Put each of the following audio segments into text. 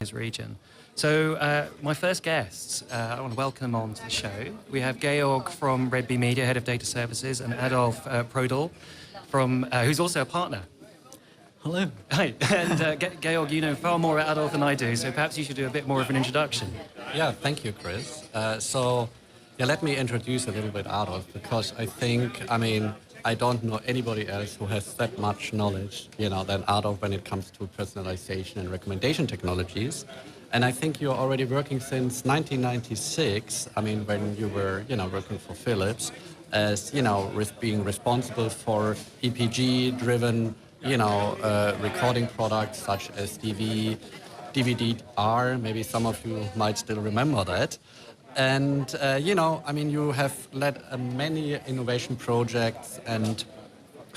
his region. So my first guests, I want to welcome on to the show. We have Georg from XroadMedia, Head of Data Services, and Adolf Proidl, who's also a partner. Hello. Hi. And Georg, you know far more about Adolf than I do, so perhaps you should do a bit more of an introduction. Yeah, thank you, Chris. Let me introduce a little bit Adolf, because I don't know anybody else who has that much knowledge, than Adolf when it comes to personalization and recommendation technologies. And I think you're already working since 1996, when you were, working for Philips, as, being responsible for EPG-driven, recording products such as DVD-R. Maybe some of you might still remember that. And, you have led many innovation projects and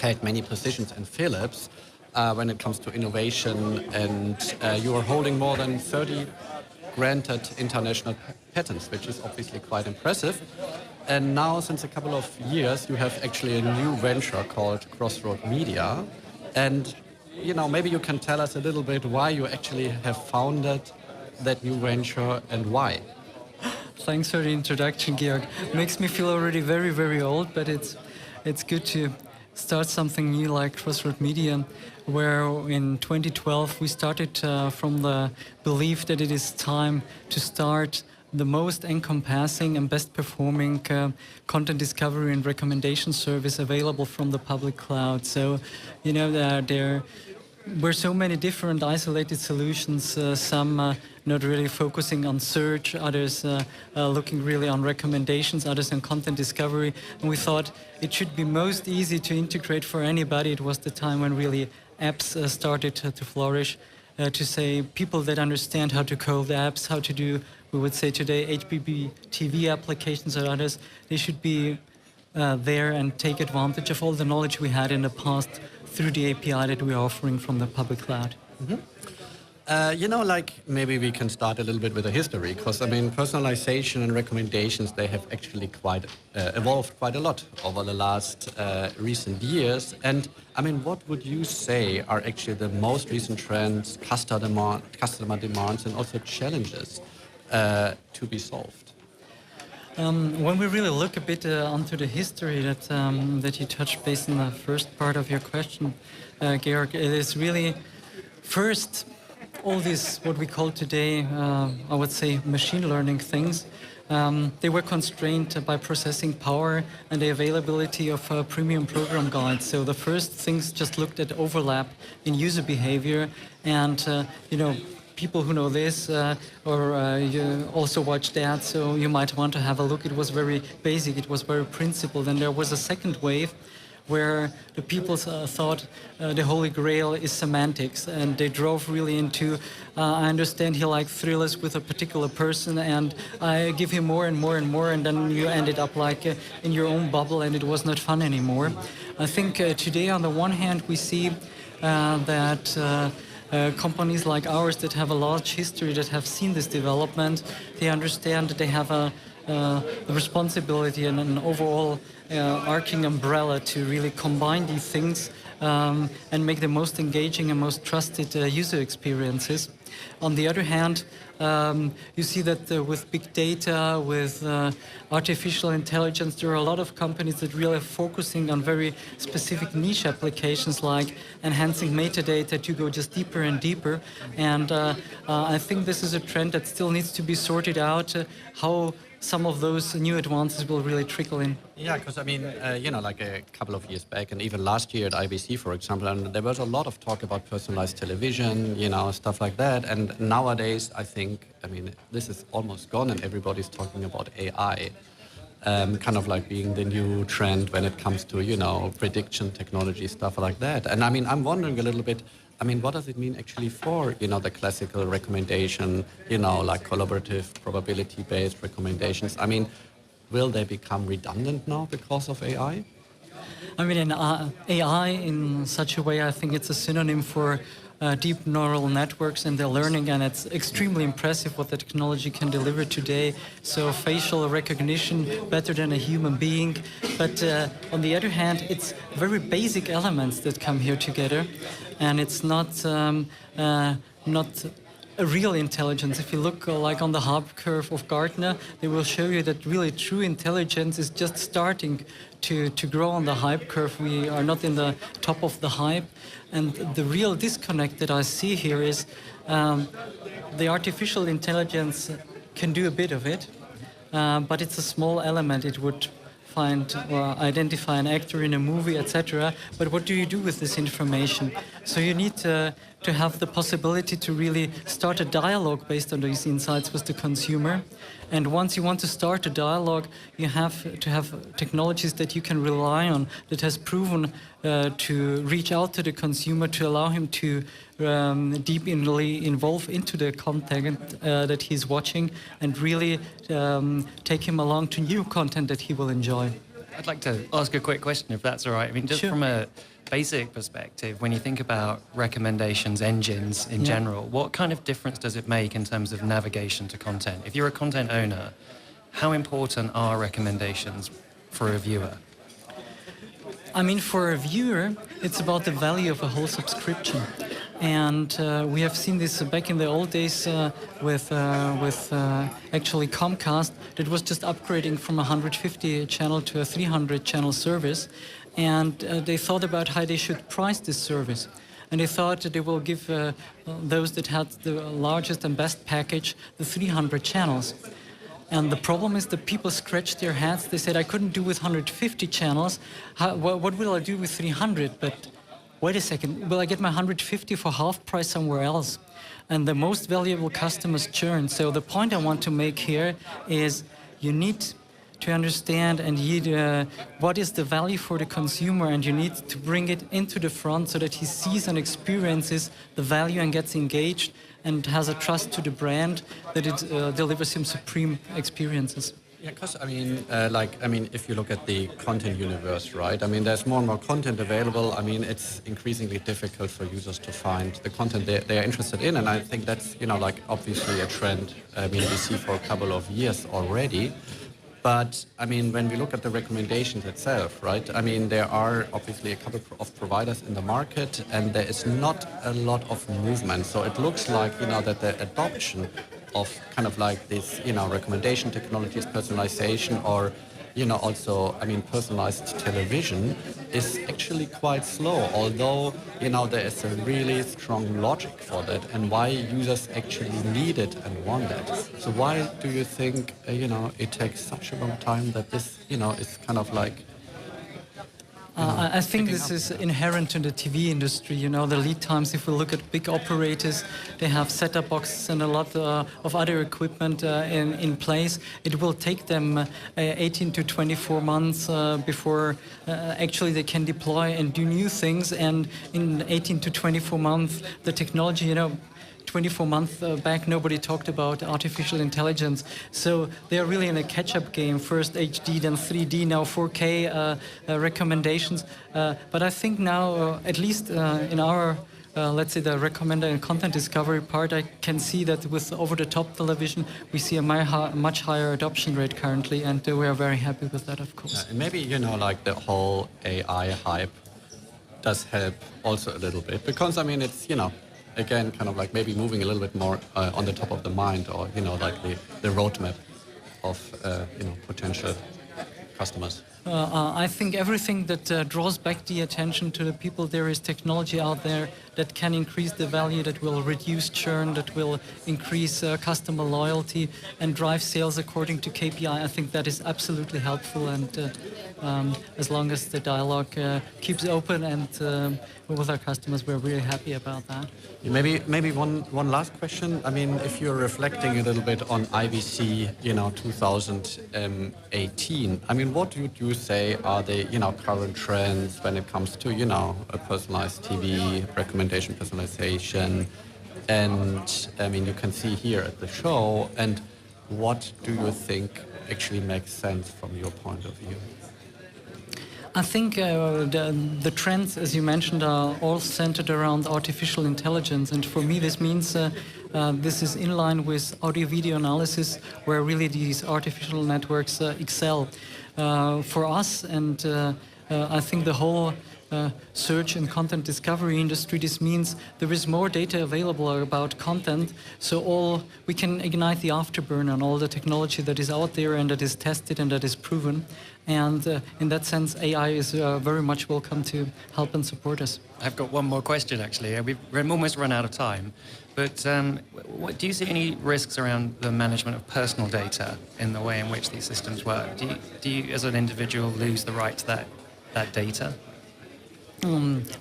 had many positions in Philips when it comes to innovation. And you are holding more than 30 granted international patents, which is obviously quite impressive. And now, since a couple of years, you have actually a new venture called XroadMedia. And, maybe you can tell us a little bit why you actually have founded that new venture and why. Thanks for the introduction, Georg. Makes me feel already very, very old, but it's good to start something new like XroadMedia, where in 2012 we started from the belief that it is time to start the most encompassing and best performing content discovery and recommendation service available from the public cloud. So, there were so many different isolated solutions, some not really focusing on search, others looking really on recommendations, others on content discovery. And we thought it should be most easy to integrate for anybody. It was the time when really apps started to flourish, to say people that understand how to code apps, how to do, we would say today, HBB TV applications or others, they should be there and take advantage of all the knowledge we had in the past through the API that we're offering from the public cloud. Mm-hmm. Maybe we can start a little bit with the history, because, personalization and recommendations, they have actually evolved quite a lot over the last recent years. And, what would you say are actually the most recent trends, customer demands, and also challenges to be solved? When we really look a bit onto the history that you touched base in the first part of your question, Georg, it is really first all these what we call today, I would say, machine learning things. They were constrained by processing power and the availability of premium program guides. So the first things just looked at overlap in user behavior, and people who know this you also watch that, so you might want to have a look. It was very basic, it was very principled. And there was a second wave where the people thought the holy grail is semantics, and they drove really into, I understand he likes thrillers with a particular person, and I give him more and more and more, and then you ended up like in your own bubble, and it was not fun anymore. I think today, on the one hand, we see that companies like ours that have a large history, that have seen this development, they understand that they have a responsibility and an overall arcing umbrella to really combine these things and make the most engaging and most trusted user experiences. On the other hand, you see that with big data, with artificial intelligence, there are a lot of companies that really are focusing on very specific niche applications like enhancing metadata to go just deeper and deeper. And I think this is a trend that still needs to be sorted out, how some of those new advances will really trickle in. Yeah, because like a couple of years back, and even last year at IBC, for example, and there was a lot of talk about personalized television, stuff like that. And nowadays, I think, this is almost gone, and everybody's talking about AI, kind of like being the new trend when it comes to, prediction technology, stuff like that. And I'm wondering a little bit, what does it mean actually for, the classical recommendation, like collaborative, probability-based recommendations? Will they become redundant now because of AI? In AI, in such a way, I think it's a synonym for deep neural networks and their learning, and it's extremely impressive what the technology can deliver today. So facial recognition, better than a human being. But on the other hand, it's very basic elements that come here together, and it's not a real intelligence. If you look like on the hype curve of Gartner, they will show you that really true intelligence is just starting to grow on the hype curve. We are not in the top of the hype. And the real disconnect that I see here is the artificial intelligence can do a bit of it, but it's a small element. It would find or identify an actor in a movie, etc. But what do you do with this information? So you need to have the possibility to really start a dialogue based on these insights with the consumer. And once you want to start a dialogue, you have to have technologies that you can rely on, that has proven to reach out to the consumer, to allow him to deeply involve into the content that he's watching, and really take him along to new content that he will enjoy. I'd like to ask a quick question, if that's all right. I mean, just Sure. from a basic perspective, when you think about recommendations engines in general, what kind of difference does it make in terms of navigation to content? If you're a content owner, how important are recommendations for a viewer? I mean, for a viewer, it's about the value of a whole subscription. And we have seen this back in the old days with actually Comcast, that was just upgrading from a 150 channel to a 300 channel service. And they thought about how they should price this service. And they thought that they will give those that had the largest and best package the 300 channels. And the problem is that people scratched their heads. They said, I couldn't do with 150 channels. What will I do with 300? But wait a second, will I get my 150 for half price somewhere else? And the most valuable customers churn. So the point I want to make here is you need to understand and what is the value for the consumer, and you need to bring it into the front so that he sees and experiences the value and gets engaged and has a trust to the brand that it delivers him supreme experiences. Yeah, because I mean, if you look at the content universe, right? I mean, there's more and more content available. I mean, it's increasingly difficult for users to find the content they are interested in, and I think that's obviously a trend we see for a couple of years already. But I mean, when we look at the recommendations itself, right? I mean, there are obviously a couple of providers in the market, and there is not a lot of movement. So it looks like that the adoption of kind of like this recommendation technologies, personalization, or also personalized television is actually quite slow. Although there is a really strong logic for that, and why users actually need it and want it. So why do you think it takes such a long time that this is kind of like I think this is inherent in the TV industry. The lead times, if we look at big operators, they have set-top boxes and a lot of other equipment in place. It will take them 18 to 24 months before actually they can deploy and do new things. And in 18 to 24 months, the technology, 24 months back, nobody talked about artificial intelligence. So they're really in a catch-up game. First HD, then 3D, now 4K recommendations. But I think now, at least in our, let's say, the recommender and content discovery part, I can see that with over-the-top television, we see a much higher adoption rate currently, and we are very happy with that, of course. And maybe, like the whole AI hype does help also a little bit, because, I mean, it's, again, kind of like maybe moving a little bit more on the top of the mind, or like the roadmap of potential customers. I think everything that draws back the attention to the people, there is technology out there that can increase the value, that will reduce churn, that will increase customer loyalty and drive sales according to KPI. I think that is absolutely helpful, and as long as the dialogue keeps open and with our customers, we're really happy about that. Maybe one last question. I mean, if you're reflecting a little bit on IBC, 2018. I mean, what would you say are the current trends when it comes to a personalized TV, recommendation personalization, and I mean, you can see here at the show. And what do you think actually makes sense from your point of view? I think the trends, as you mentioned, are all centered around artificial intelligence. And for me, this means this is in line with audio-video analysis, where really these artificial networks excel. For us, and I think the whole search and content discovery industry, this means there is more data available about content, so we can ignite the afterburn on all the technology that is out there and that is tested and that is proven. And in that sense, AI is very much welcome to help and support us. I've got one more question, actually. We've almost run out of time. But do you see any risks around the management of personal data in the way in which these systems work? Do you as an individual, lose the right to that data?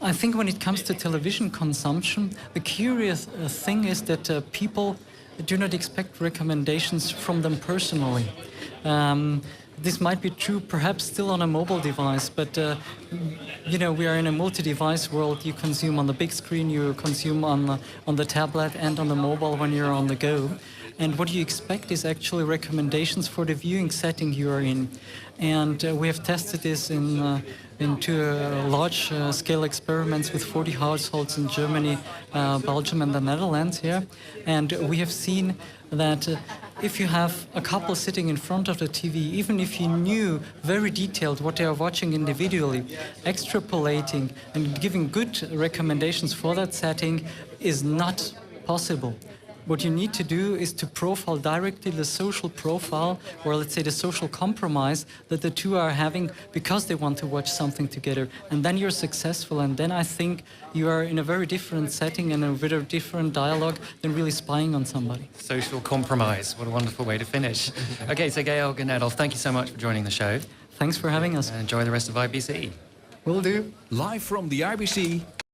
I think when it comes to television consumption, the curious thing is that people do not expect recommendations from them personally. This might be true perhaps still on a mobile device, but we are in a multi-device world. You consume on the big screen, you consume on the tablet and on the mobile when you're on the go. And what you expect is actually recommendations for the viewing setting you are in. And we have tested this into large-scale experiments with 40 households in Germany, Belgium and the Netherlands here. And we have seen that if you have a couple sitting in front of the TV, even if you knew very detailed what they are watching individually, extrapolating and giving good recommendations for that setting is not possible. What you need to do is to profile directly the social profile, or let's say the social compromise that the two are having because they want to watch something together. And then you're successful, and then I think you are in a very different setting and a very different dialogue than really spying on somebody. Social compromise. What a wonderful way to finish. Okay, so Georg and Adolf, thank you so much for joining the show. Thanks for having us. And enjoy the rest of IBC. Will do. Live from the IBC.